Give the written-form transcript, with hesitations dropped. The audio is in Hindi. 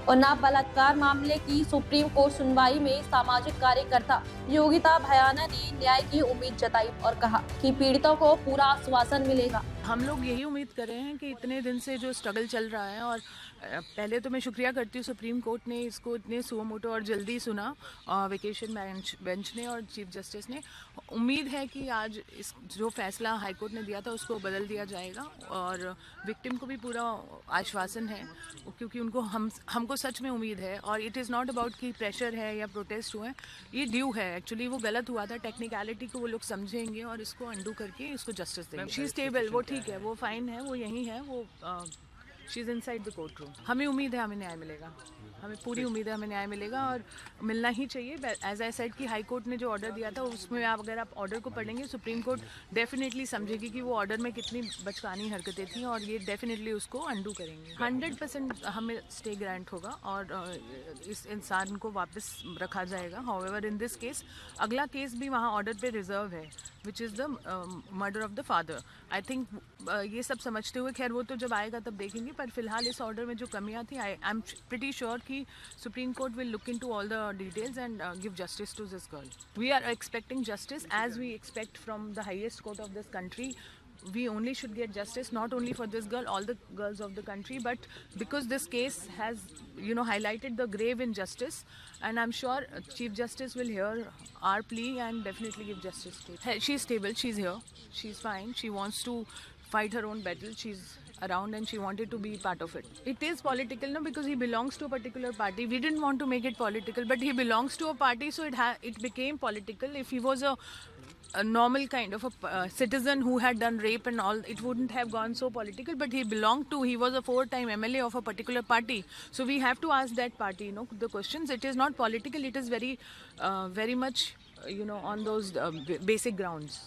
उन्नाव बलात्कार मामले की सुप्रीम कोर्ट सुनवाई में सामाजिक कार्यकर्ता योगिता भयाना ने न्याय की उम्मीद जताई और कहा कि पीड़ितों को पूरा आश्वासन मिलेगा। हम लोग यही उम्मीद कर रहे हैं कि इतने दिन से जो स्ट्रगल चल रहा है, और पहले तो मैं शुक्रिया करती हूँ सुप्रीम कोर्ट ने इसको इतने सुओ मोटो और जल्दी सुना, वेकेशन बेंच ने और चीफ जस्टिस ने। उम्मीद है कि आज इस जो फैसला हाई कोर्ट ने दिया था उसको बदल दिया जाएगा और विक्टिम को भी पूरा आश्वासन है, क्योंकि उनको हमको सच में उम्मीद है। और इट इज़ नॉट अबाउट कि प्रेशर है या प्रोटेस्ट हुए, ये ड्यू है। एक्चुअली वो गलत हुआ था, टेक्निकलिटी को वो लोग समझेंगे और इसको अंडू करके इसको जस्टिस देंगे। शी स्टेबल, वो ठीक है, वो फाइन है, वो यहीं है, वो she is inside the court room. हमें उम्मीद है हमें न्याय मिलेगा, हमें पूरी उम्मीद है हमें न्याय मिलेगा और मिलना ही चाहिए। एज आई सेड कि हाई कोर्ट ने जो ऑर्डर दिया था उसमें अगर आप ऑर्डर को पढ़ेंगे, सुप्रीम कोर्ट डेफिनेटली समझेगी कि वो ऑर्डर में कितनी बचकानी हरकतें थी और ये डेफिनेटली उसको अंडू करेंगे। 100% हमें स्टे ग्रांट होगा और इस इंसान को वापस रखा जाएगा। हाउएवर इन दिस केस अगला केस भी वहाँ ऑर्डर पे रिजर्व है, which is the murder of the father. I think ये सब समझते हुए, खैर वो तो जब आएगा तब देखेंगे, पर फिलहाल इस ऑर्डर में जो कमियां थी, आई एम प्रिटी श्योर कि supreme court will look into all the details and give justice to this girl. We are expecting justice as we expect from the highest court of this country. We only should get justice, not only for this girl, all the girls of the country, but because this case has highlighted the grave injustice, and I'm sure Chief Justice will hear our plea and definitely give justice to her. She's stable, she's here, she's fine, she wants to fight her own battle, she's around and she wanted to be part of it. It is political, no, because he belongs to a particular party. We didn't want to make it political, but he belongs to a party, so it became political. If he was a normal kind of a citizen who had done rape and all, it wouldn't have gone so political. But he was a 4-time MLA of a particular party, so we have to ask that party the questions. It is not political, it is very much on those basic grounds.